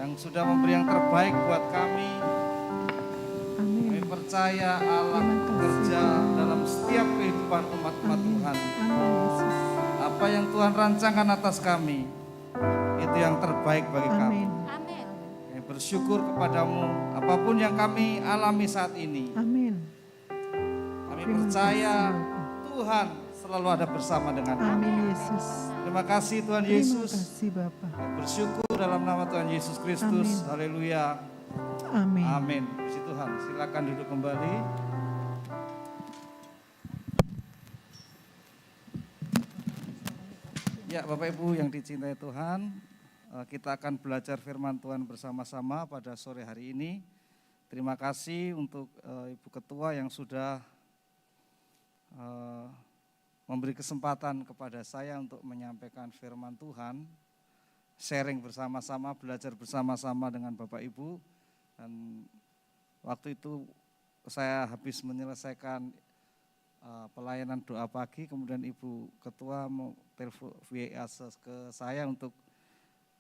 yang sudah memberi yang terbaik buat kami. Amin. Kami percaya Allah bekerja dalam setiap kehidupan umat-umat Tuhan. Amin, Yesus. Apa yang Tuhan rancangkan atas kami, itu yang terbaik bagi kami. Amin. Kami bersyukur kepadamu, apapun yang kami alami saat ini. Amin. Kami Terima percaya kasih, Bapak. Tuhan selalu ada bersama dengan kami. Amin, Yesus. Terima kasih Tuhan Terima Yesus. kasih, Bapak. Bersyukur dalam nama Tuhan Yesus Kristus. Amin. Haleluya. Amin. Amin. Puji Tuhan. Silakan duduk kembali. Ya, Bapak Ibu yang dicintai Tuhan, kita akan belajar firman Tuhan bersama-sama pada sore hari ini. Terima kasih untuk Ibu Ketua yang sudah memberi kesempatan kepada saya untuk menyampaikan firman Tuhan, sharing bersama-sama, belajar bersama-sama dengan Bapak Ibu. Dan waktu itu saya habis menyelesaikan pelayanan doa pagi, kemudian Ibu Ketua mau telepon WA ke saya untuk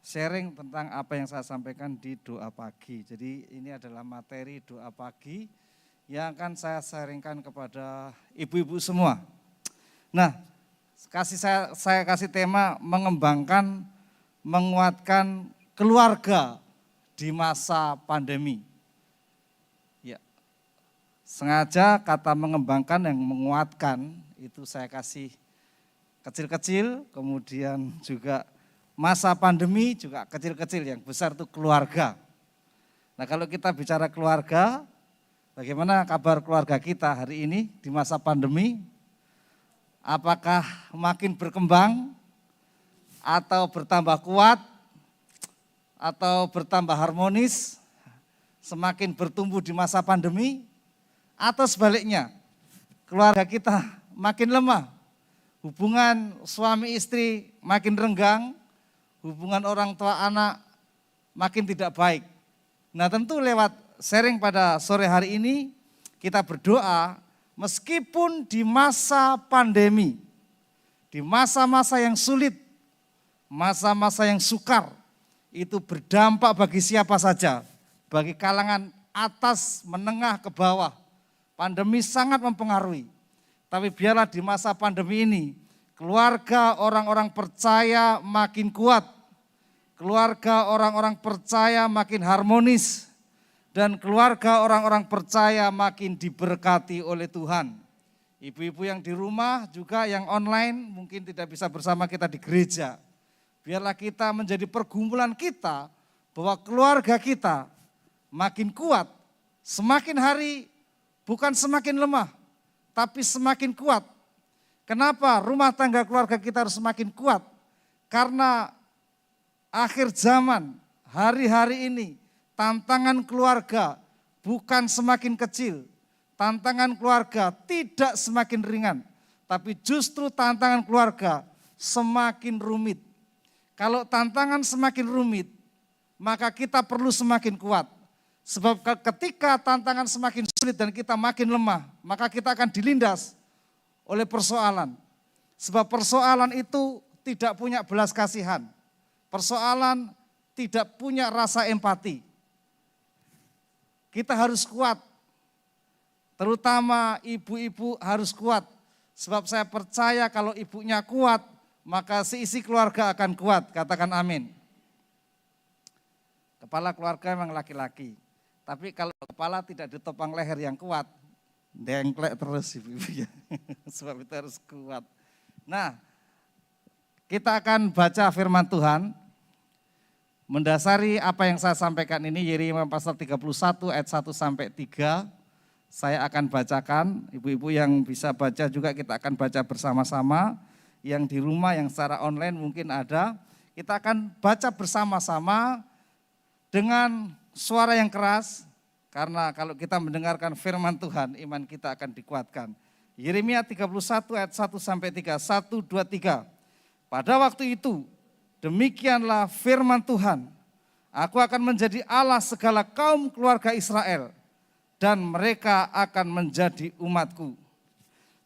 sharing tentang apa yang saya sampaikan di doa pagi. Jadi ini adalah materi doa pagi yang akan saya sharingkan kepada ibu-ibu semua. Nah, saya kasih tema mengembangkan, menguatkan keluarga di masa pandemi. Ya, sengaja kata mengembangkan yang menguatkan itu saya kasih kecil-kecil, kemudian juga masa pandemi juga kecil-kecil, yang besar itu keluarga. Nah, kalau kita bicara keluarga, bagaimana kabar keluarga kita hari ini di masa pandemi? Apakah makin berkembang atau bertambah kuat atau bertambah harmonis, semakin bertumbuh di masa pandemi, atau sebaliknya keluarga kita makin lemah, hubungan suami istri makin renggang, hubungan orang tua anak makin tidak baik. Nah, tentu lewat sharing pada sore hari ini kita berdoa meskipun di masa pandemi, di masa-masa yang sulit, masa-masa yang sukar, itu berdampak bagi siapa saja, bagi kalangan atas, menengah, ke bawah. Pandemi sangat mempengaruhi. Tapi biarlah di masa pandemi ini, keluarga orang-orang percaya makin kuat, keluarga orang-orang percaya makin harmonis, dan keluarga orang-orang percaya makin diberkati oleh Tuhan. Ibu-ibu yang di rumah juga yang online mungkin tidak bisa bersama kita di gereja. Biarlah kita menjadi pergumulan kita bahwa keluarga kita makin kuat, semakin hari bukan semakin lemah, tapi semakin kuat. Kenapa rumah tangga keluarga kita harus semakin kuat? Karena akhir zaman, hari-hari ini, tantangan keluarga bukan semakin kecil, tantangan keluarga tidak semakin ringan, tapi justru tantangan keluarga semakin rumit. Kalau tantangan semakin rumit, maka kita perlu semakin kuat. Sebab ketika tantangan semakin sulit dan kita makin lemah, maka kita akan dilindas oleh persoalan. Sebab persoalan itu tidak punya belas kasihan. Persoalan tidak punya rasa empati. Kita harus kuat, terutama ibu-ibu harus kuat. Sebab saya percaya kalau ibunya kuat, maka seisi keluarga akan kuat, katakan amin. Kepala keluarga memang laki-laki, tapi kalau kepala tidak ditopang leher yang kuat, dengklek terus ibu-ibu ya. Sebab itu harus kuat. Nah, kita akan baca firman Tuhan. Mendasari apa yang saya sampaikan ini, Yeremia pasal 31 ayat 1 sampai 3, saya akan bacakan. Ibu-ibu yang bisa baca juga kita akan baca bersama-sama. Yang di rumah, yang secara online mungkin ada. Kita akan baca bersama-sama dengan suara yang keras. Karena kalau kita mendengarkan firman Tuhan, iman kita akan dikuatkan. Yeremia 31 ayat 1 sampai 3, 1, 2, 3. Pada waktu itu, demikianlah firman Tuhan, aku akan menjadi Allah segala kaum keluarga Israel, dan mereka akan menjadi umatku.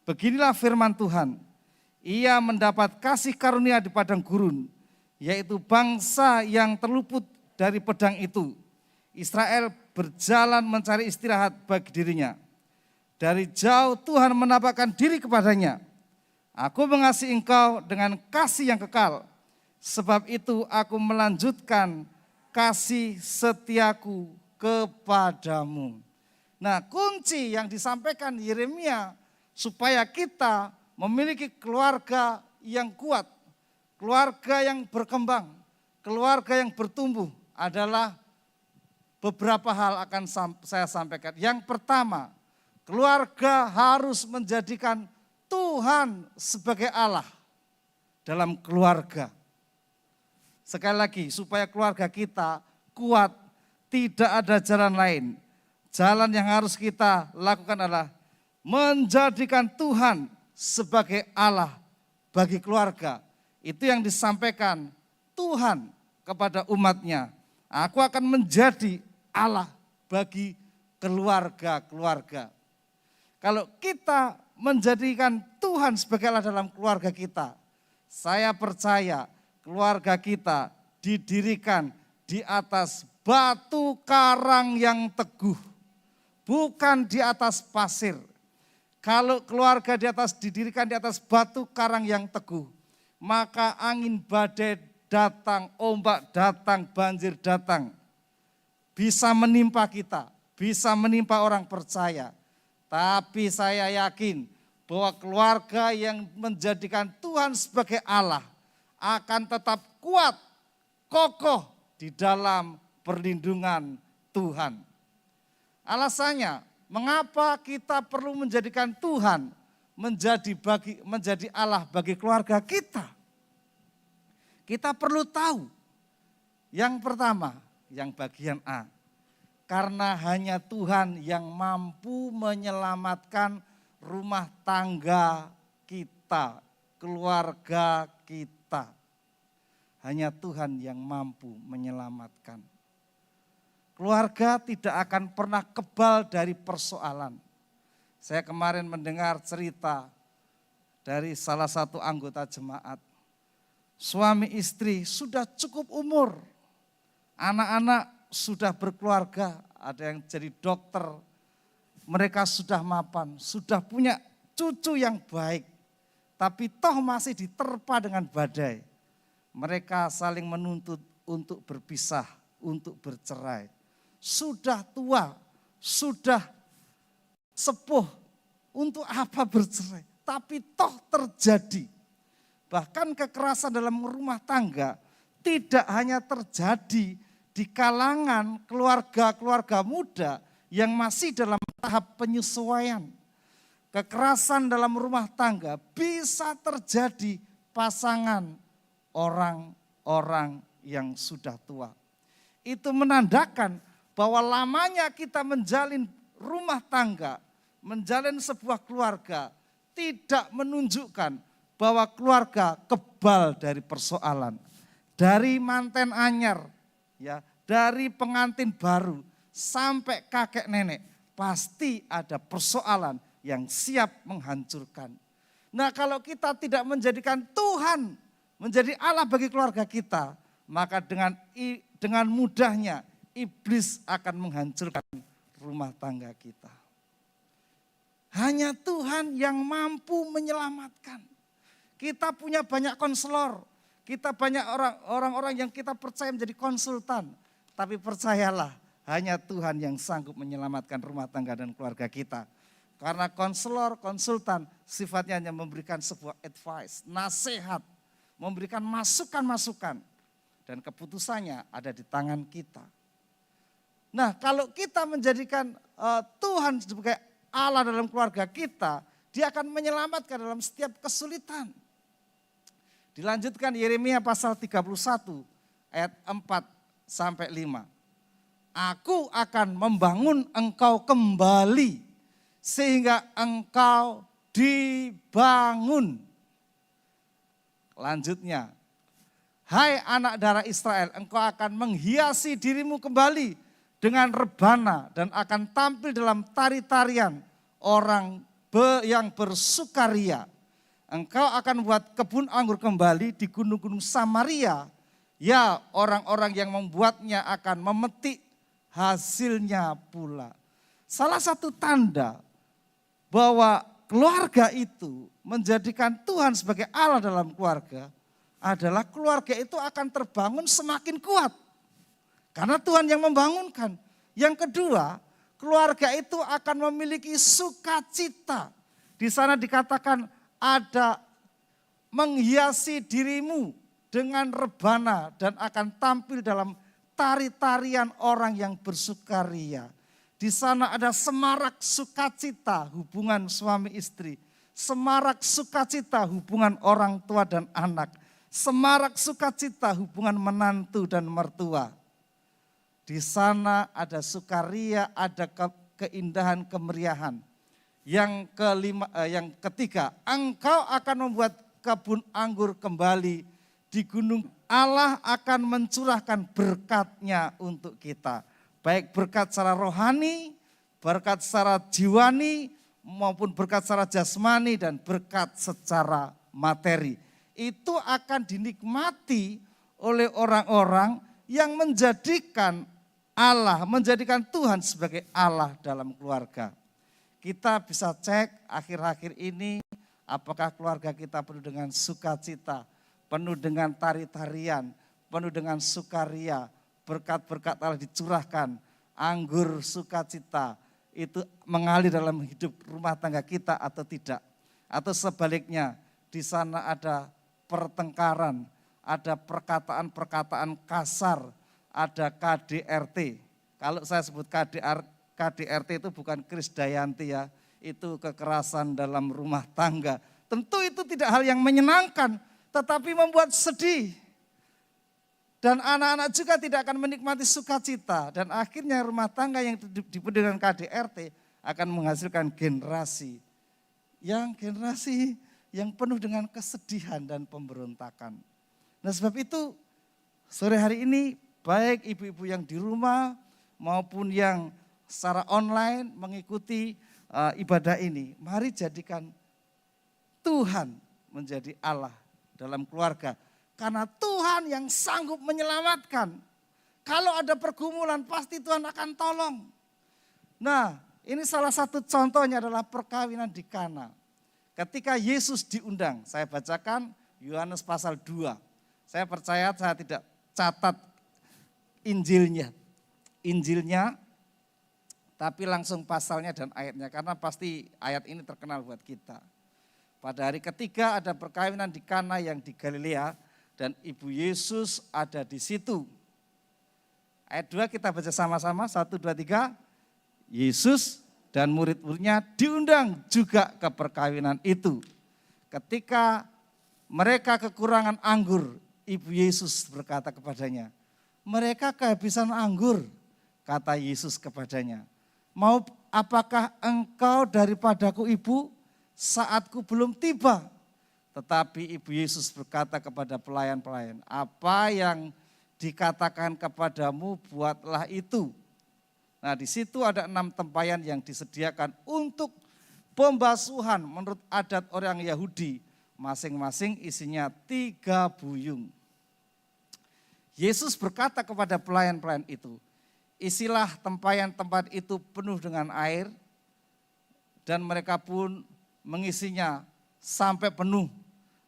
Beginilah firman Tuhan, ia mendapat kasih karunia di padang gurun, yaitu bangsa yang terluput dari pedang itu. Israel berjalan mencari istirahat bagi dirinya. Dari jauh Tuhan menampakkan diri kepadanya. Aku mengasihi engkau dengan kasih yang kekal. Sebab itu aku melanjutkan kasih setiaku kepadamu. Nah, kunci yang disampaikan Yeremia supaya kita memiliki keluarga yang kuat, keluarga yang berkembang, keluarga yang bertumbuh adalah beberapa hal akan saya sampaikan. Yang pertama, keluarga harus menjadikan Tuhan sebagai Allah dalam keluarga. Sekali lagi, supaya keluarga kita kuat, tidak ada jalan lain. Jalan yang harus kita lakukan adalah menjadikan Tuhan sebagai Allah bagi keluarga. Itu yang disampaikan Tuhan kepada umatnya. Aku akan menjadi Allah bagi keluarga-keluarga. Kalau kita menjadikan Tuhan sebagai Allah dalam keluarga kita, saya percaya keluarga kita didirikan di atas batu karang yang teguh, bukan di atas pasir. Kalau keluarga didirikan di atas batu karang yang teguh, maka angin badai datang, ombak datang, banjir datang. Bisa menimpa kita, bisa menimpa orang percaya. Tapi saya yakin bahwa keluarga yang menjadikan Tuhan sebagai Allah akan tetap kuat, kokoh di dalam perlindungan Tuhan. Alasannya, mengapa kita perlu menjadikan Tuhan menjadi Allah bagi keluarga kita? Kita perlu tahu, yang pertama, yang bagian A, karena hanya Tuhan yang mampu menyelamatkan rumah tangga kita, keluarga kita. Hanya Tuhan yang mampu menyelamatkan. Keluarga tidak akan pernah kebal dari persoalan. Saya kemarin mendengar cerita dari salah satu anggota jemaat. Suami istri sudah cukup umur, anak-anak sudah berkeluarga, ada yang jadi dokter, mereka sudah mapan, sudah punya cucu yang baik, tapi toh masih diterpa dengan badai. Mereka saling menuntut untuk berpisah, untuk bercerai. Sudah tua, sudah sepuh, untuk apa bercerai? Tapi toh terjadi. Bahkan kekerasan dalam rumah tangga tidak hanya terjadi di kalangan keluarga-keluarga muda yang masih dalam tahap penyesuaian. Kekerasan dalam rumah tangga bisa terjadi pasangan orang-orang yang sudah tua. Itu menandakan bahwa lamanya kita menjalin rumah tangga, menjalin sebuah keluarga, tidak menunjukkan bahwa keluarga kebal dari persoalan. Dari manten anyar, ya, dari pengantin baru sampai kakek nenek, pasti ada persoalan yang siap menghancurkan. Nah, kalau kita tidak menjadikan Tuhan menjadi Allah bagi keluarga kita, maka dengan mudahnya iblis akan menghancurkan rumah tangga kita. Hanya Tuhan yang mampu menyelamatkan. Kita punya banyak konselor, kita banyak orang-orang yang kita percaya menjadi konsultan. Tapi percayalah, hanya Tuhan yang sanggup menyelamatkan rumah tangga dan keluarga kita. Karena konselor, konsultan sifatnya hanya memberikan sebuah advice, nasihat, memberikan masukan-masukan. Dan keputusannya ada di tangan kita. Nah, kalau kita menjadikan Tuhan sebagai Allah dalam keluarga kita, Dia akan menyelamatkan dalam setiap kesulitan. Dilanjutkan Yeremia pasal 31 ayat 4 sampai 5. Aku akan membangun engkau kembali sehingga engkau dibangun. Lanjutnya, hai anak darah Israel, engkau akan menghiasi dirimu kembali dengan rebana dan akan tampil dalam tari-tarian orang yang bersukaria. Engkau akan buat kebun anggur kembali di gunung-gunung Samaria Ya, orang-orang yang membuatnya akan memetik hasilnya pula. Salah satu tanda bahwa keluarga itu menjadikan Tuhan sebagai Allah dalam keluarga adalah keluarga itu akan terbangun semakin kuat. Karena Tuhan yang membangunkan. Yang kedua, keluarga itu akan memiliki sukacita. Di sana dikatakan ada menghiasi dirimu dengan rebana dan akan tampil dalam tari-tarian orang yang bersukaria. Di sana ada semarak sukacita hubungan suami istri. Semarak sukacita hubungan orang tua dan anak. Semarak sukacita hubungan menantu dan mertua. Di sana ada sukaria, ada keindahan, kemeriahan. Yang ketiga, engkau akan membuat kebun anggur kembali di gunung. Allah akan mencurahkan berkat-Nya untuk kita. Baik berkat secara rohani, berkat secara jiwani, maupun berkat secara jasmani dan berkat secara materi. Itu akan dinikmati oleh orang-orang yang menjadikan Allah, menjadikan Tuhan sebagai Allah dalam keluarga. Kita bisa cek akhir-akhir ini apakah keluarga kita penuh dengan sukacita, penuh dengan tari-tarian, penuh dengan sukaria, berkat-berkat Allah dicurahkan, anggur sukacita itu mengalir dalam hidup rumah tangga kita atau tidak. Atau sebaliknya, di sana ada pertengkaran, ada perkataan-perkataan kasar, ada KDRT. Kalau saya sebut KDRT itu bukan Krisdayanti ya, itu kekerasan dalam rumah tangga. Tentu itu tidak hal yang menyenangkan, tetapi membuat sedih. Dan anak-anak juga tidak akan menikmati sukacita. Dan akhirnya rumah tangga yang dipenuhi dengan KDRT akan menghasilkan generasi yang penuh dengan kesedihan dan pemberontakan. Nah sebab itu sore hari ini baik ibu-ibu yang di rumah maupun yang secara online mengikuti ibadah ini. Mari jadikan Tuhan menjadi Allah dalam keluarga. Karena Tuhan yang sanggup menyelamatkan. Kalau ada pergumulan pasti Tuhan akan tolong. Nah ini salah satu contohnya adalah perkawinan di Kana. Ketika Yesus diundang, saya bacakan Yohanes pasal 2. Saya percaya saya tidak catat Injilnya, tapi langsung pasalnya dan ayatnya. Karena pasti ayat ini terkenal buat kita. Pada hari ketiga ada perkawinan di Kana yang di Galilea. Dan Ibu Yesus ada di situ. Ayat 2 kita baca sama-sama, 1, 2, 3. Yesus dan murid-muridnya diundang juga ke perkawinan itu. Ketika mereka kekurangan anggur, Ibu Yesus berkata kepadanya, mereka kehabisan anggur, kata Yesus kepadanya. Mau apakah engkau daripadaku ibu, saatku belum tiba. Tetapi Ibu Yesus berkata kepada pelayan-pelayan, apa yang dikatakan kepadamu buatlah itu. Nah di situ ada 6 tempayan yang disediakan untuk pembasuhan menurut adat orang Yahudi. Masing-masing isinya 3 buyung. Yesus berkata kepada pelayan-pelayan itu, isilah tempayan tempat itu penuh dengan air. Dan mereka pun mengisinya sampai penuh.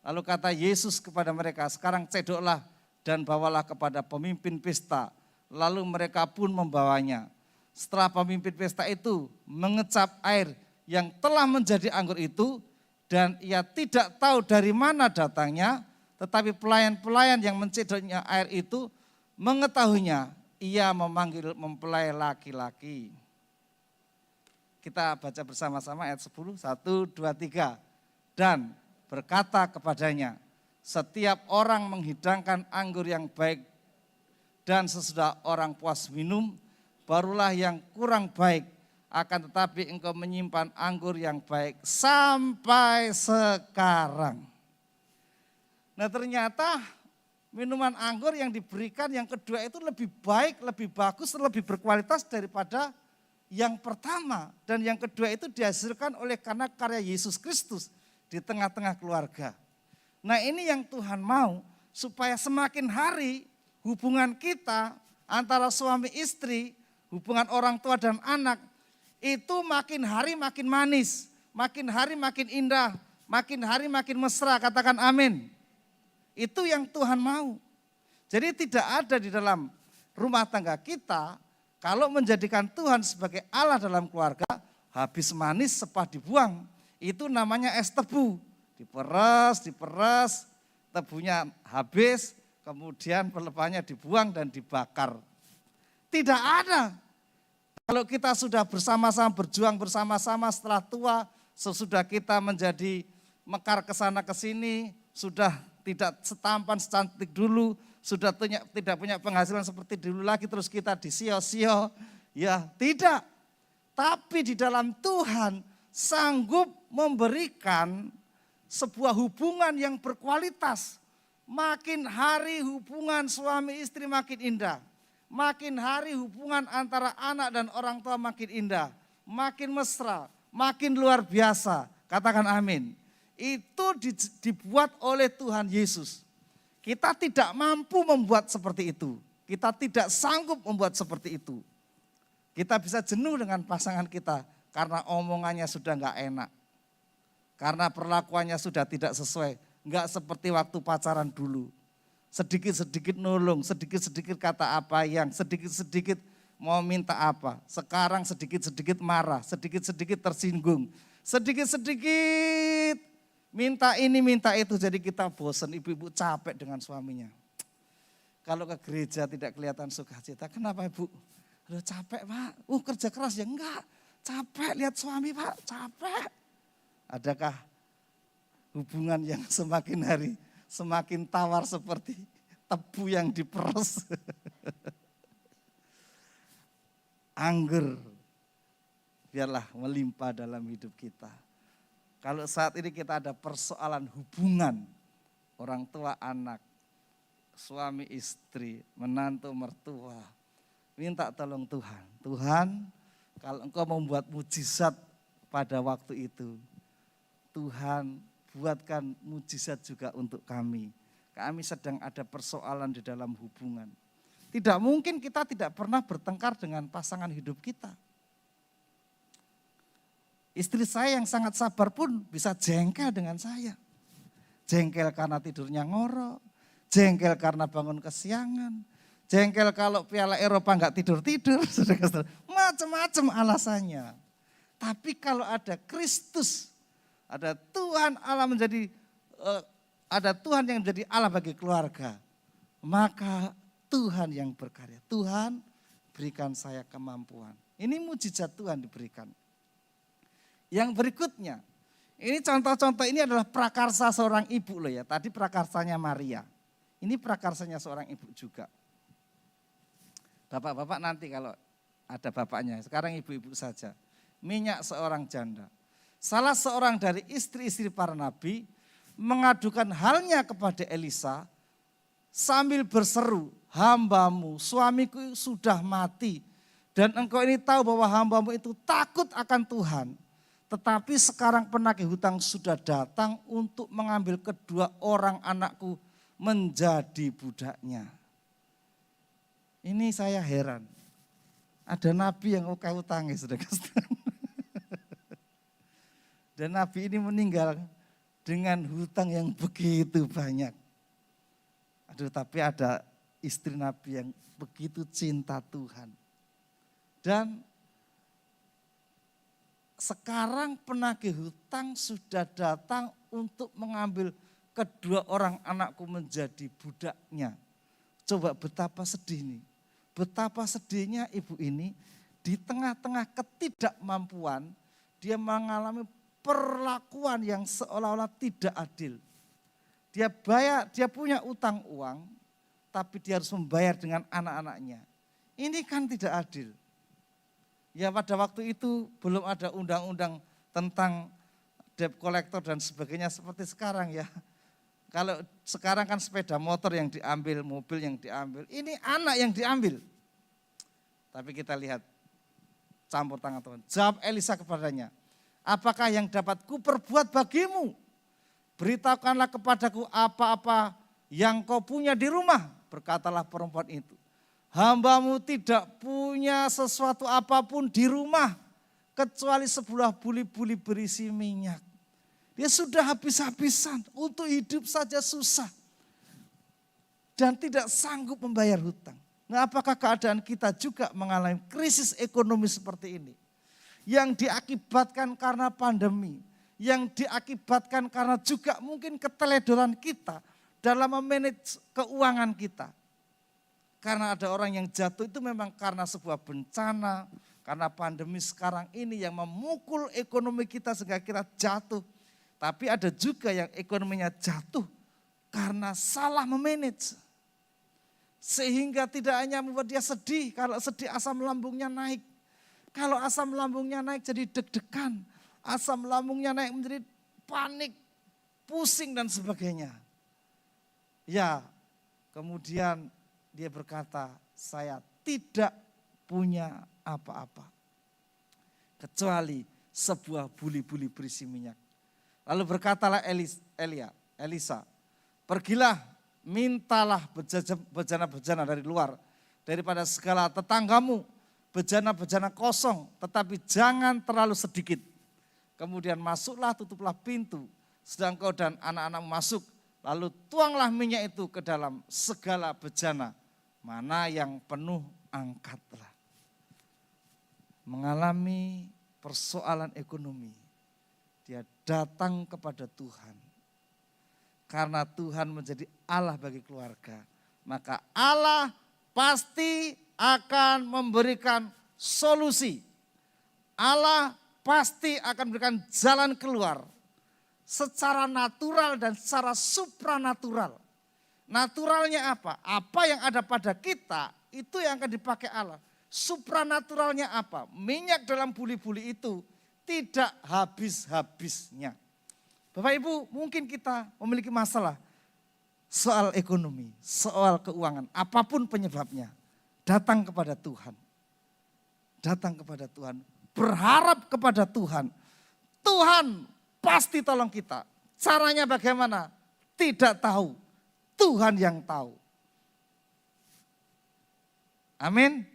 Lalu kata Yesus kepada mereka, sekarang cedoklah dan bawalah kepada pemimpin pesta. Lalu mereka pun membawanya. Setelah pemimpin pesta itu mengecap air yang telah menjadi anggur itu, dan ia tidak tahu dari mana datangnya, tetapi pelayan-pelayan yang mencedoknya air itu mengetahuinya, ia memanggil mempelai laki-laki. Kita baca bersama-sama ayat 10, 1, 2, 3. Dan berkata kepadanya, setiap orang menghidangkan anggur yang baik dan sesudah orang puas minum, barulah yang kurang baik. Akan tetapi engkau menyimpan anggur yang baik sampai sekarang. Nah ternyata minuman anggur yang diberikan yang kedua itu lebih baik, lebih bagus, lebih berkualitas daripada yang pertama. Dan yang kedua itu dihasilkan oleh karena karya Yesus Kristus di tengah-tengah keluarga. Nah ini yang Tuhan mau supaya semakin hari hubungan kita antara suami istri, hubungan orang tua dan anak, itu makin hari makin manis, makin hari makin indah, makin hari makin mesra, katakan amin. Itu yang Tuhan mau. Jadi tidak ada di dalam rumah tangga kita, kalau menjadikan Tuhan sebagai Allah dalam keluarga, habis manis sepah dibuang. Itu namanya es tebu. Diperes, tebunya habis, kemudian pelepahnya dibuang dan dibakar. Tidak ada. Kalau kita sudah bersama-sama berjuang bersama-sama setelah tua, sesudah kita menjadi mekar ke sana ke sini, sudah tidak setampan secantik dulu, sudah tidak punya penghasilan seperti dulu lagi, terus kita disio-sio. Ya tidak. Tapi di dalam Tuhan sanggup memberikan sebuah hubungan yang berkualitas. Makin hari hubungan suami istri makin indah. Makin hari hubungan antara anak dan orang tua makin indah. Makin mesra, makin luar biasa. Katakan amin. Itu dibuat oleh Tuhan Yesus. Kita tidak mampu membuat seperti itu. Kita tidak sanggup membuat seperti itu. Kita bisa jenuh dengan pasangan kita karena omongannya sudah enggak enak. Karena perlakuannya sudah tidak sesuai. Enggak seperti waktu pacaran dulu. Sedikit-sedikit nolong, sedikit-sedikit kata apa yang, sedikit-sedikit mau minta apa. Sekarang sedikit-sedikit marah, sedikit-sedikit tersinggung. Sedikit-sedikit minta ini, minta itu, jadi kita bosan, ibu-ibu capek dengan suaminya. Kalau ke gereja tidak kelihatan sukacita, kenapa ibu? Aduh capek pak, kerja keras ya enggak, capek lihat suami pak, capek. Adakah hubungan yang semakin hari semakin tawar seperti tebu yang diperes? Anggur, biarlah melimpah dalam hidup kita. Kalau saat ini kita ada persoalan hubungan orang tua anak, suami istri, menantu mertua, minta tolong Tuhan. Tuhan, kalau Engkau membuat mujizat pada waktu itu, Tuhan buatkan mujizat juga untuk kami. Kami sedang ada persoalan di dalam hubungan. Tidak mungkin kita tidak pernah bertengkar dengan pasangan hidup kita. Istri saya yang sangat sabar pun bisa jengkel dengan saya. Jengkel karena tidurnya ngorok, jengkel karena bangun kesiangan, jengkel kalau Piala Eropa enggak tidur-tidur, macam-macam alasannya. Tapi kalau ada Kristus, ada Tuhan Allah ada Tuhan yang menjadi Allah bagi keluarga, maka Tuhan yang berkarya. Tuhan berikan saya kemampuan. Ini mujizat Tuhan diberikan. Yang berikutnya, ini contoh-contoh ini adalah prakarsa seorang ibu loh ya. Tadi prakarsanya Maria. Ini prakarsanya seorang ibu juga. Bapak-bapak nanti kalau ada bapaknya, sekarang ibu-ibu saja. Minyak seorang janda. Salah seorang dari istri-istri para nabi mengadukan halnya kepada Elisa sambil berseru, hambamu, suamiku sudah mati. Dan engkau ini tahu bahwa hambamu itu takut akan Tuhan. Tetapi sekarang penagih hutang sudah datang untuk mengambil kedua orang anakku menjadi budaknya. Ini saya heran. Ada nabi yang oke hutangnya, saudara-saudara. Dan nabi ini meninggal dengan hutang yang begitu banyak. Aduh, tapi ada istri nabi yang begitu cinta Tuhan. Dan sekarang penagih hutang sudah datang untuk mengambil kedua orang anakku menjadi budaknya. Coba betapa sedih nih. Betapa sedihnya ibu ini di tengah-tengah ketidakmampuan dia mengalami perlakuan yang seolah-olah tidak adil. Dia punya utang uang, tapi dia harus membayar dengan anak-anaknya. Ini kan tidak adil. Ya pada waktu itu belum ada undang-undang tentang debt collector dan sebagainya seperti sekarang ya. Kalau sekarang kan sepeda motor yang diambil, mobil yang diambil, ini anak yang diambil. Tapi kita lihat campur tangan Tuhan. Jawab Elisa kepadanya, apakah yang dapat kuperbuat bagimu? Beritahukanlah kepadaku apa-apa yang kau punya di rumah. berkatalah perempuan itu, hambamu tidak punya sesuatu apapun di rumah kecuali sebuah buli-buli berisi minyak. Dia sudah habis-habisan, untuk hidup saja susah. Dan tidak sanggup membayar hutang. Nah, apakah keadaan kita juga mengalami krisis ekonomi seperti ini? Yang diakibatkan karena pandemi, yang diakibatkan karena juga mungkin keteledoran kita dalam memanage keuangan kita. Karena ada orang yang jatuh itu memang karena sebuah bencana, karena pandemi sekarang ini yang memukul ekonomi kita sehingga kita jatuh. Tapi ada juga yang ekonominya jatuh karena salah memanage. Sehingga tidak hanya membuat dia sedih, kalau sedih asam lambungnya naik. Kalau asam lambungnya naik jadi deg-degan, asam lambungnya naik menjadi panik, pusing dan sebagainya. Ya, kemudian dia berkata, saya tidak punya apa-apa. Kecuali sebuah buli-buli berisi minyak. Lalu berkatalah Elisa, pergilah, mintalah bejana-bejana dari luar, daripada segala tetanggamu, bejana-bejana kosong, tetapi jangan terlalu sedikit. Kemudian masuklah, tutuplah pintu, sedang kau dan anak-anakmu masuk, lalu tuanglah minyak itu ke dalam segala bejana, mana yang penuh angkatlah. Mengalami persoalan ekonomi, dia datang kepada Tuhan. Karena Tuhan menjadi Allah bagi keluarga, maka Allah pasti akan memberikan solusi. Allah pasti akan memberikan jalan keluar secara natural dan secara supranatural. Naturalnya apa? Apa yang ada pada kita itu yang akan dipakai Allah. Supranaturalnya apa? Minyak dalam buli-buli itu tidak habis-habisnya. Bapak Ibu, mungkin kita memiliki masalah soal ekonomi, soal keuangan, apapun penyebabnya. Datang kepada Tuhan. Datang kepada Tuhan. Berharap kepada Tuhan. Tuhan pasti tolong kita. Caranya bagaimana? Tidak tahu. Tuhan yang tahu. Amin.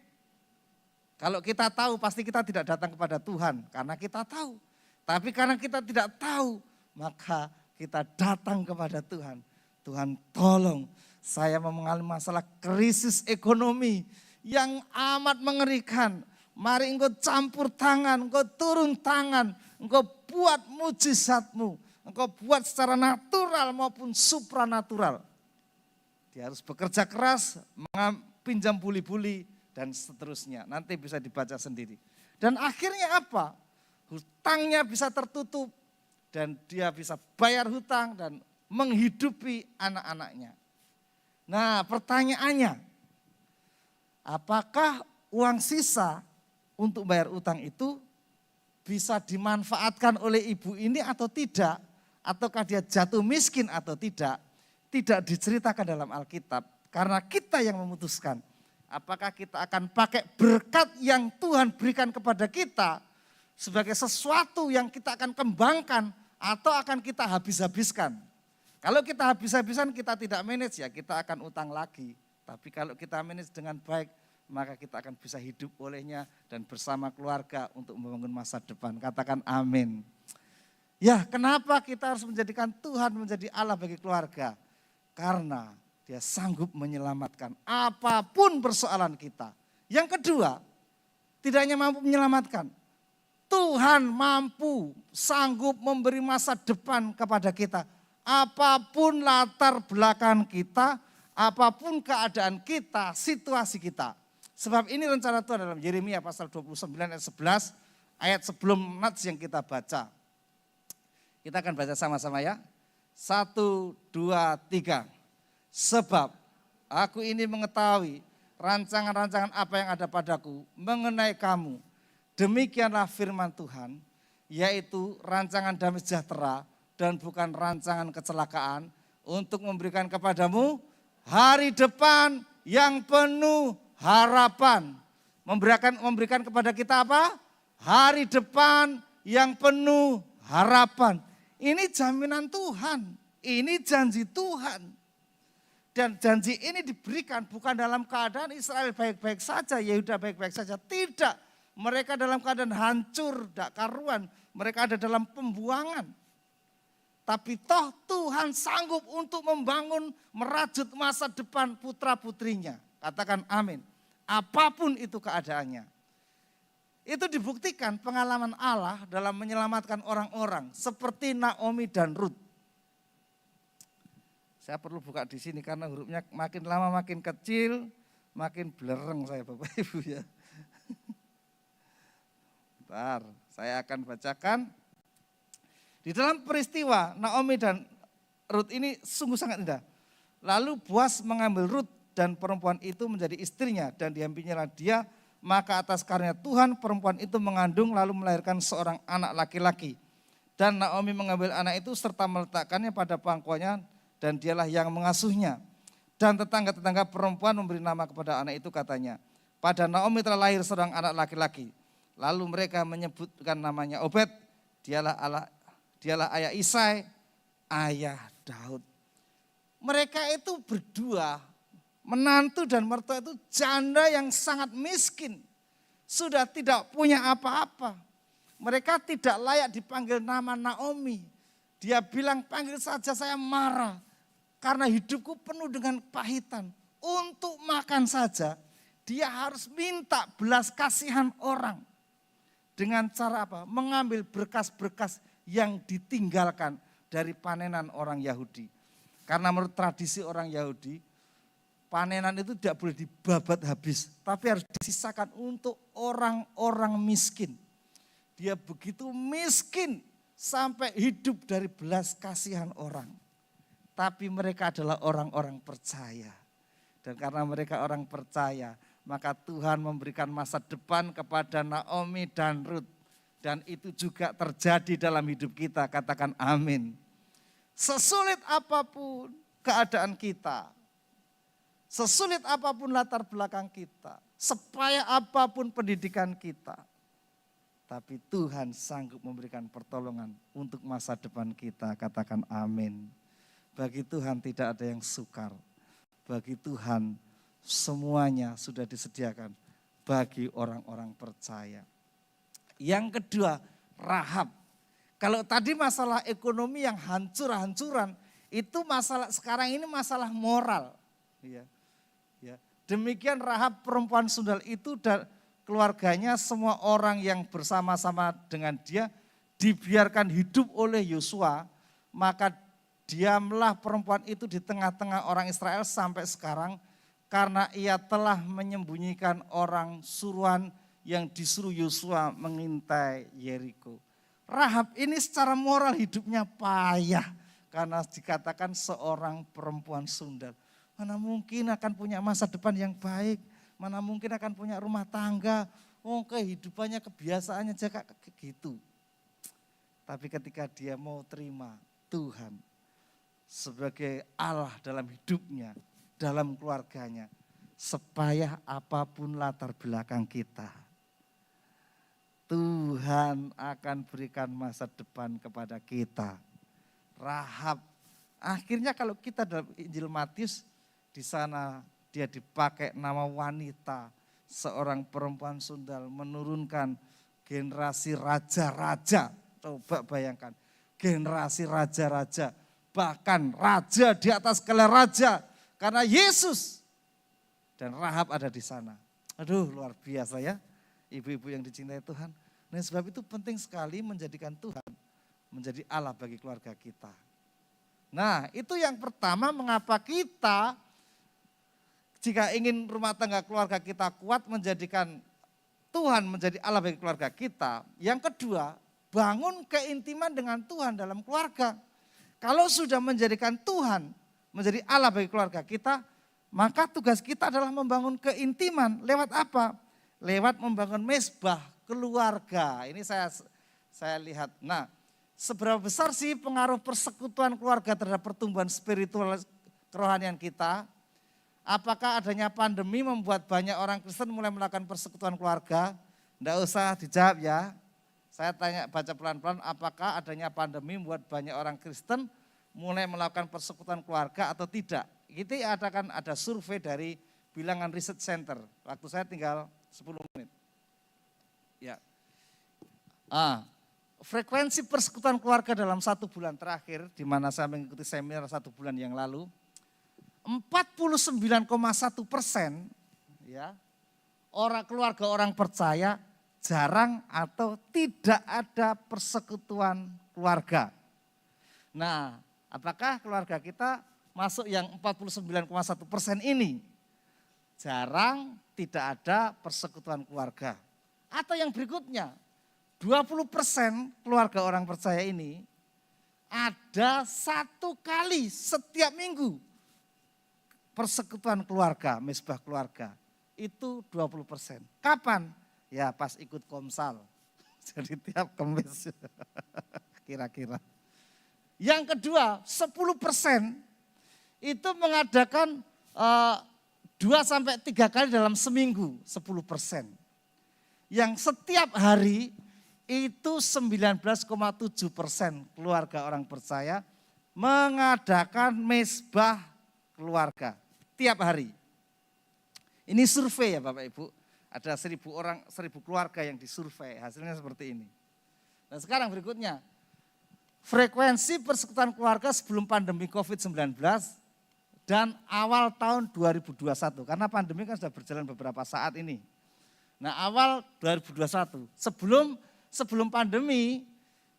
Kalau kita tahu pasti kita tidak datang kepada Tuhan karena kita tahu. Tapi karena kita tidak tahu, maka kita datang kepada Tuhan. Tuhan tolong, saya mengalami masalah krisis ekonomi yang amat mengerikan. Mari engkau campur tangan, engkau turun tangan, engkau buat mujizatmu. Engkau buat secara natural maupun supranatural. Dia harus bekerja keras, pinjam buli-buli dan seterusnya. Nanti bisa dibaca sendiri. Dan akhirnya apa? Hutangnya bisa tertutup. Dan dia bisa bayar hutang dan menghidupi anak-anaknya. Nah, pertanyaannya, apakah uang sisa untuk bayar utang itu bisa dimanfaatkan oleh ibu ini atau tidak? Ataukah dia jatuh miskin atau tidak? Tidak diceritakan dalam Alkitab. Karena kita yang memutuskan. Apakah kita akan pakai berkat yang Tuhan berikan kepada kita sebagai sesuatu yang kita akan kembangkan atau akan kita habis-habiskan. Kalau kita habis-habisan kita tidak manage ya kita akan utang lagi. Tapi kalau kita manage dengan baik maka kita akan bisa hidup olehnya dan bersama keluarga untuk membangun masa depan. Katakan amin. Ya, kenapa kita harus menjadikan Tuhan menjadi Allah bagi keluarga? Karena dia sanggup menyelamatkan apapun persoalan kita. Yang kedua, tidak hanya mampu menyelamatkan, Tuhan mampu, sanggup memberi masa depan kepada kita. Apapun latar belakang kita, apapun keadaan kita, situasi kita. Sebab ini rencana Tuhan dalam Yeremia pasal 29 ayat 11, ayat sebelum nats yang kita baca. Kita akan baca sama-sama ya. 1, 2, 3. Sebab aku ini mengetahui rancangan-rancangan apa yang ada padaku mengenai kamu. Demikianlah firman Tuhan, yaitu rancangan damai sejahtera dan bukan rancangan kecelakaan untuk memberikan kepadamu hari depan yang penuh harapan. Memberikan kepada kita apa? Hari depan yang penuh harapan. Ini jaminan Tuhan, ini janji Tuhan. Dan janji ini diberikan bukan dalam keadaan Israel baik-baik saja, Yehuda baik-baik saja. Tidak, mereka dalam keadaan hancur, tidak karuan. Mereka ada dalam pembuangan. Tapi toh Tuhan sanggup untuk membangun, merajut masa depan putra-putrinya. Katakan amin. Apapun itu keadaannya. Itu dibuktikan pengalaman Allah dalam menyelamatkan orang-orang seperti Naomi dan Ruth. Saya perlu buka di sini karena hurufnya makin lama makin kecil, makin belereng saya Bapak Ibu ya. Bentar, saya akan bacakan. Di dalam peristiwa Naomi dan Ruth ini sungguh sangat indah. Lalu Boas mengambil Ruth dan perempuan itu menjadi istrinya dan diambilnya dia. Maka atas karunia Tuhan perempuan itu mengandung lalu melahirkan seorang anak laki-laki. Dan Naomi mengambil anak itu serta meletakkannya pada pangkuannya dan dialah yang mengasuhnya. Dan tetangga-tetangga perempuan memberi nama kepada anak itu katanya, pada Naomi telah lahir seorang anak laki-laki. Lalu mereka menyebutkan namanya Obed, dialah ayah Isai, ayah Daud. Mereka itu berdua, menantu dan mertua itu janda yang sangat miskin. Sudah tidak punya apa-apa. Mereka tidak layak dipanggil nama Naomi. Dia bilang panggil saja saya marah. Karena hidupku penuh dengan kepahitan. Untuk makan saja dia harus minta belas kasihan orang. Dengan cara apa? Mengambil berkas-berkas yang ditinggalkan dari panenan orang Yahudi. Karena menurut tradisi orang Yahudi, panenan itu tidak boleh dibabat habis, tapi harus disisakan untuk orang-orang miskin. Dia begitu miskin sampai hidup dari belas kasihan orang. Tapi mereka adalah orang-orang percaya. Dan karena mereka orang percaya, maka Tuhan memberikan masa depan kepada Naomi dan Ruth. Dan itu juga terjadi dalam hidup kita, katakan amin. Sesulit apapun keadaan kita, sesulit apapun latar belakang kita, sepaya apapun pendidikan kita, tapi Tuhan sanggup memberikan pertolongan untuk masa depan kita, katakan amin. Bagi Tuhan tidak ada yang sukar, bagi Tuhan semuanya sudah disediakan bagi orang-orang percaya. Yang kedua, Rahab. Kalau tadi masalah ekonomi yang hancur-hancuran, itu masalah sekarang ini masalah moral. Ya. Demikian Rahab perempuan sundal itu dan keluarganya, semua orang yang bersama-sama dengan dia dibiarkan hidup oleh Yosua, maka diamlah perempuan itu di tengah-tengah orang Israel sampai sekarang karena ia telah menyembunyikan orang suruhan yang disuruh Yosua mengintai Yeriko. Rahab ini secara moral hidupnya payah karena dikatakan seorang perempuan sundal. Mana mungkin akan punya masa depan yang baik, mana mungkin akan punya rumah tangga, kehidupannya kebiasaannya jaga gitu. Tapi ketika dia mau terima Tuhan sebagai Allah dalam hidupnya, dalam keluarganya, sepayah apapun latar belakang kita, Tuhan akan berikan masa depan kepada kita. Rahab, akhirnya kalau kita dalam Injil Matius, di sana dia dipakai nama wanita, seorang perempuan sundal menurunkan generasi raja-raja. Coba bayangkan, generasi raja-raja, bahkan raja di atas gelar raja, karena Yesus. Dan Rahab ada di sana. Aduh, luar biasa ya, ibu-ibu yang dicintai Tuhan. Nah, sebab itu penting sekali menjadikan Tuhan menjadi Allah bagi keluarga kita. Nah, itu yang pertama, mengapa kita jika ingin rumah tangga keluarga kita kuat, menjadikan Tuhan menjadi Allah bagi keluarga kita. Yang kedua, bangun keintiman dengan Tuhan dalam keluarga. Kalau sudah menjadikan Tuhan menjadi Allah bagi keluarga kita, maka tugas kita adalah membangun keintiman. Lewat apa? Lewat membangun mezbah keluarga. Ini saya lihat. Nah, seberapa besar sih pengaruh persekutuan keluarga terhadap pertumbuhan spiritual kerohanian kita? Apakah adanya pandemi membuat banyak orang Kristen mulai melakukan persekutuan keluarga? Tidak usah dijawab ya. Saya tanya, baca pelan-pelan, apakah adanya pandemi membuat banyak orang Kristen mulai melakukan persekutuan keluarga atau tidak? kita ada survei dari Bilangan Research Center. Waktu saya tinggal 10 menit. Ya. Frekuensi persekutuan keluarga dalam 1 bulan terakhir, di mana saya mengikuti seminar 1 bulan yang lalu, 49,1% ya, keluarga orang percaya jarang atau tidak ada persekutuan keluarga. Nah, apakah keluarga kita masuk yang 49,1% ini? Jarang, tidak ada persekutuan keluarga. Atau yang berikutnya, 20% keluarga orang percaya ini ada 1 kali setiap minggu persekutuan keluarga, mesbah keluarga. Itu 20%. Kapan? Ya pas ikut komsal. Jadi tiap Kamis kira-kira. Yang kedua, 10% itu mengadakan 2-3 kali dalam seminggu, 10%. Yang setiap hari itu 19,7% keluarga orang percaya mengadakan mesbah keluarga tiap hari. Ini survei ya Bapak Ibu, ada 1.000 keluarga yang disurvei, hasilnya seperti ini. Nah sekarang berikutnya, frekuensi persekutuan keluarga sebelum pandemi COVID-19 dan awal tahun 2021, karena pandemi kan sudah berjalan beberapa saat ini. Nah awal 2021, sebelum pandemi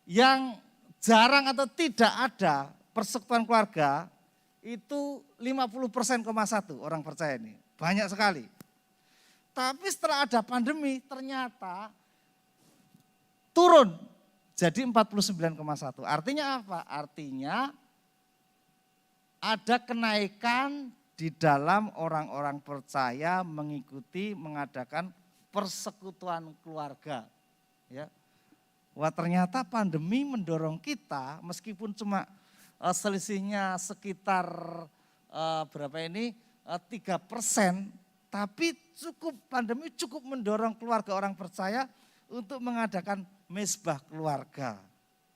yang jarang atau tidak ada persekutuan keluarga itu 50,1% orang percaya ini. Banyak sekali. Tapi setelah ada pandemi ternyata turun jadi 49,1. Artinya apa? Artinya ada kenaikan di dalam orang-orang percaya mengadakan persekutuan keluarga. Ya. Wah ternyata pandemi mendorong kita meskipun cuma selisihnya sekitar berapa ini 3%, tapi pandemi cukup mendorong keluarga orang percaya untuk mengadakan mesbah keluarga.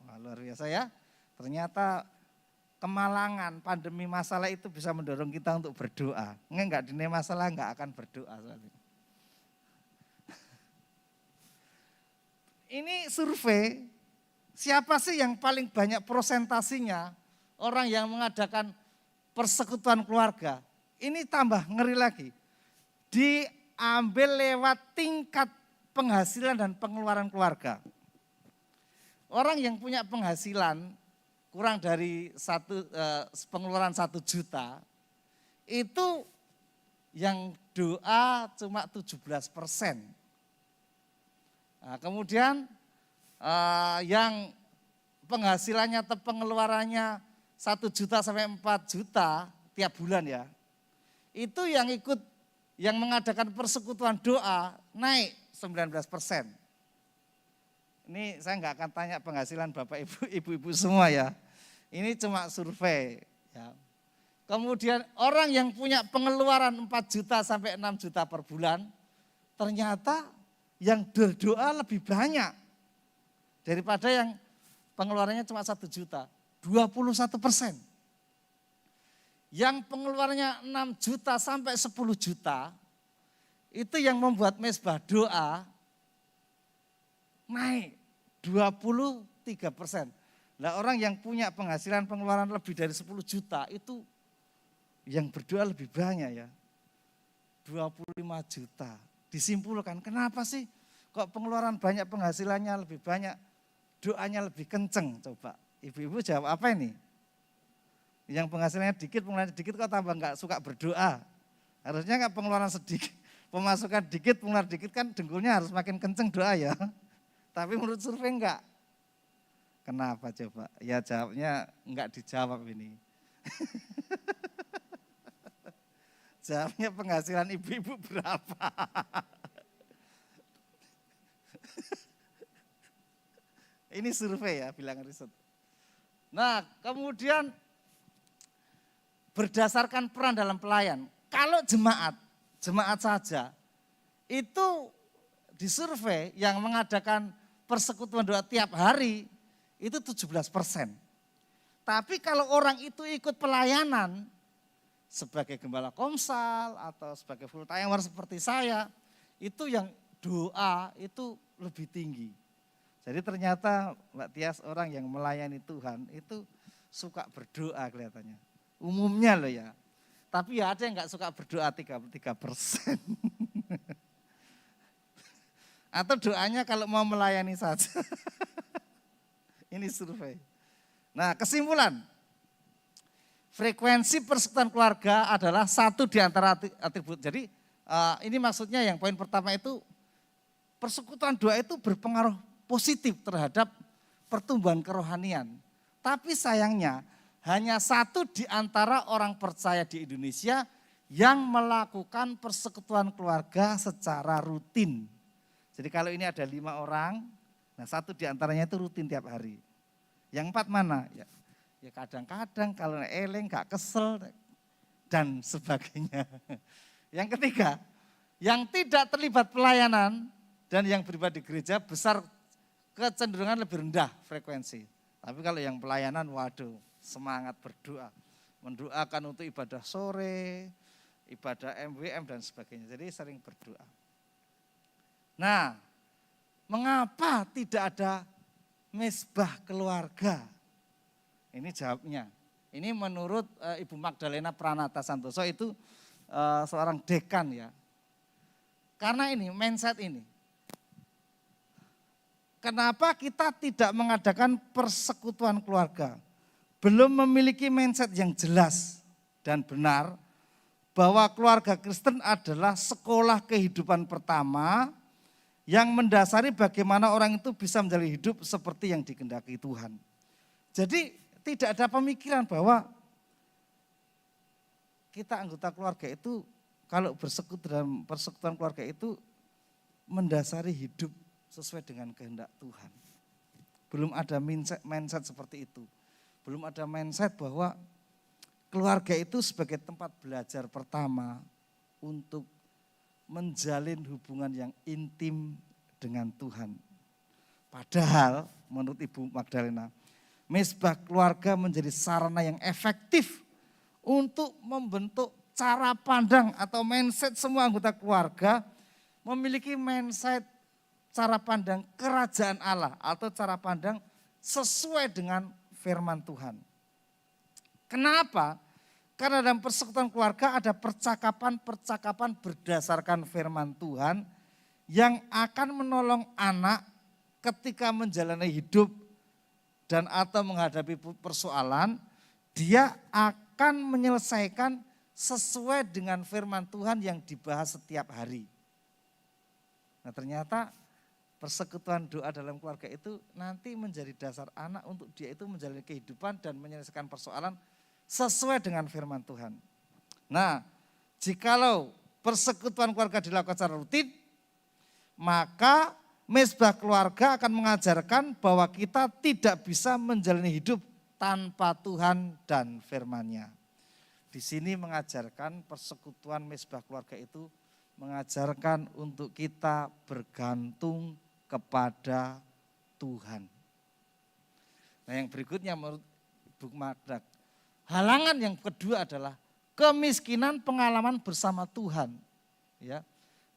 Wah, luar biasa ya. Ternyata kemalangan pandemi masalah itu bisa mendorong kita untuk berdoa. Enggak dine masalah enggak akan berdoa. Ini survei, siapa sih yang paling banyak prosentasinya orang yang mengadakan persekutuan keluarga? Ini tambah ngeri lagi, diambil lewat tingkat penghasilan dan pengeluaran keluarga. Orang yang punya penghasilan kurang dari pengeluaran 1 juta, itu yang doa cuma 17%. Nah, kemudian yang penghasilannya atau pengeluarannya 1 juta sampai 4 juta tiap bulan ya, itu yang mengadakan persekutuan doa naik 19%. Ini saya nggak akan tanya penghasilan Bapak Ibu semua ya. Ini cuma survei. Ya. Kemudian orang yang punya pengeluaran 4 juta sampai 6 juta per bulan, ternyata yang berdoa lebih banyak daripada yang pengeluarannya cuma 1 juta, 21%. Yang pengeluarannya 6 juta sampai 10 juta, itu yang membuat mesbah doa naik 23%. Nah orang yang punya penghasilan pengeluaran lebih dari 10 juta, itu yang berdoa lebih banyak ya, 25 juta. Disimpulkan, kenapa sih kok pengeluaran banyak penghasilannya lebih banyak, doanya lebih kenceng? Coba ibu-ibu jawab apa ini? Yang penghasilannya dikit kok tambah enggak suka berdoa. Harusnya enggak pengeluaran sedikit, pemasukan dikit, pengeluaran dikit kan dengkulnya harus makin kenceng doa ya. Tapi menurut survei enggak. Kenapa coba? Ya jawabnya enggak dijawab ini. Jawabnya penghasilan ibu-ibu berapa? Ini survei ya, Bilangan riset. Nah kemudian berdasarkan peran dalam pelayan, kalau jemaat saja itu disurvei yang mengadakan persekutuan doa tiap hari itu 17%. Tapi kalau orang itu ikut pelayanan sebagai gembala komsal atau sebagai full timer seperti saya, itu yang doa itu lebih tinggi. Jadi ternyata Mbak Tias orang yang melayani Tuhan itu suka berdoa kelihatannya. Umumnya loh ya. Tapi ya ada yang gak suka berdoa 33%. Atau doanya kalau mau melayani saja. Ini survei. Nah, kesimpulan. Frekuensi persekutuan keluarga adalah satu di antara atribut. Jadi ini maksudnya yang poin pertama itu persekutuan doa itu berpengaruh positif terhadap pertumbuhan kerohanian. Tapi sayangnya hanya satu di antara orang percaya di Indonesia yang melakukan persekutuan keluarga secara rutin. Jadi kalau ini ada 5 orang, nah satu di antaranya itu rutin tiap hari. Yang 4 mana? Ya kadang-kadang kalau eleng gak kesel dan sebagainya. Yang ketiga, yang tidak terlibat pelayanan dan yang beribadah di gereja besar kecenderungan lebih rendah frekuensi. Tapi kalau yang pelayanan, waduh, semangat berdoa. Mendoakan untuk ibadah sore, ibadah MWM dan sebagainya. Jadi sering berdoa. Nah, mengapa tidak ada mesbah keluarga? Ini jawabnya. Ini menurut Ibu Magdalena Pranata Santoso itu seorang dekan ya. Karena ini, mindset ini. Kenapa kita tidak mengadakan persekutuan keluarga? Belum memiliki mindset yang jelas dan benar bahwa keluarga Kristen adalah sekolah kehidupan pertama yang mendasari bagaimana orang itu bisa menjalani hidup seperti yang dikehendaki Tuhan. Jadi tidak ada pemikiran bahwa kita anggota keluarga itu kalau bersekutu dalam persekutuan keluarga itu mendasari hidup sesuai dengan kehendak Tuhan. Belum ada mindset seperti itu. Belum ada mindset bahwa keluarga itu sebagai tempat belajar pertama untuk menjalin hubungan yang intim dengan Tuhan. Padahal menurut Ibu Magdalena, mesbah keluarga menjadi sarana yang efektif untuk membentuk cara pandang atau mindset semua anggota keluarga memiliki mindset cara pandang kerajaan Allah atau cara pandang sesuai dengan firman Tuhan. Kenapa? Karena dalam persekutuan keluarga ada percakapan-percakapan berdasarkan firman Tuhan yang akan menolong anak ketika menjalani hidup dan atau menghadapi persoalan, dia akan menyelesaikan sesuai dengan firman Tuhan yang dibahas setiap hari. Nah ternyata persekutuan doa dalam keluarga itu nanti menjadi dasar anak untuk dia itu menjalani kehidupan dan menyelesaikan persoalan sesuai dengan firman Tuhan. Nah, jikalau persekutuan keluarga dilakukan secara rutin, maka mesbah keluarga akan mengajarkan bahwa kita tidak bisa menjalani hidup tanpa Tuhan dan firman-Nya. Di sini mengajarkan persekutuan mesbah keluarga itu mengajarkan untuk kita bergantung kepada Tuhan. Nah yang berikutnya menurut Ibu Magda, halangan yang kedua adalah kemiskinan pengalaman bersama Tuhan. Ya.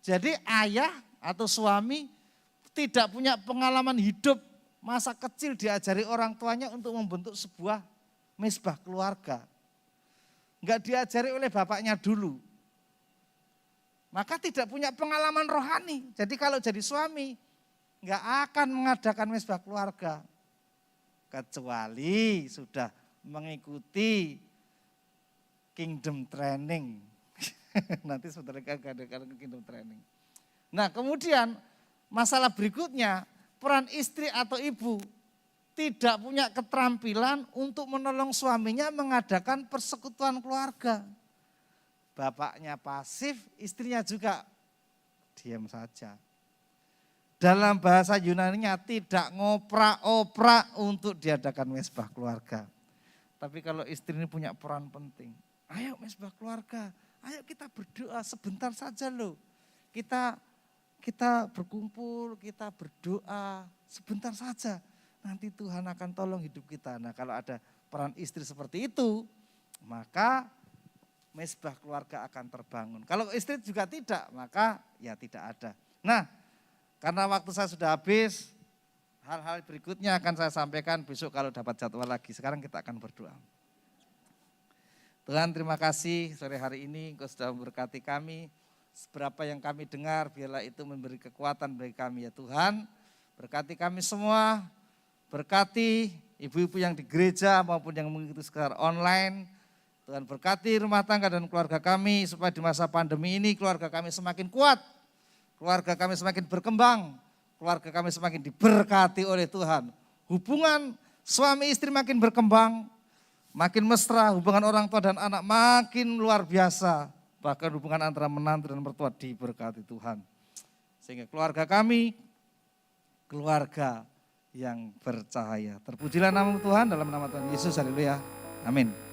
Jadi ayah atau suami tidak punya pengalaman hidup masa kecil diajari orang tuanya untuk membentuk sebuah mesbah keluarga. Enggak diajari oleh bapaknya dulu. Maka tidak punya pengalaman rohani. Jadi kalau jadi suami enggak akan mengadakan mesbah keluarga. Kecuali sudah mengikuti kingdom training. Nanti sebentar lagi ada kingdom training. Nah kemudian masalah berikutnya, peran istri atau ibu tidak punya keterampilan untuk menolong suaminya mengadakan persekutuan keluarga. Bapaknya pasif, istrinya juga diam saja. Dalam bahasa Yunaninya tidak ngoprak-oprak untuk diadakan mesbah keluarga. Tapi kalau istri ini punya peran penting, ayo mesbah keluarga, ayo kita berdoa sebentar saja loh. Kita berkumpul, kita berdoa sebentar saja. Nanti Tuhan akan tolong hidup kita. Nah kalau ada peran istri seperti itu, maka mesbah keluarga akan terbangun. Kalau istri juga tidak, maka ya tidak ada. Nah, karena waktu saya sudah habis, hal-hal berikutnya akan saya sampaikan besok kalau dapat jadwal lagi. Sekarang kita akan berdoa. Tuhan, terima kasih sore hari ini Engkau sudah memberkati kami. Seberapa yang kami dengar, biarlah itu memberi kekuatan bagi kami ya Tuhan. Berkati kami semua, berkati ibu-ibu yang di gereja maupun yang mengikuti secara online. Tuhan berkati rumah tangga dan keluarga kami supaya di masa pandemi ini keluarga kami semakin kuat. Keluarga kami semakin berkembang. Keluarga kami semakin diberkati oleh Tuhan. Hubungan suami istri makin berkembang. Makin mesra, hubungan orang tua dan anak makin luar biasa. Bahkan hubungan antara menantu dan mertua diberkati Tuhan. Sehingga keluarga kami, keluarga yang bercahaya. Terpujilah nama Tuhan dalam nama Tuhan Yesus, haleluya. Amin.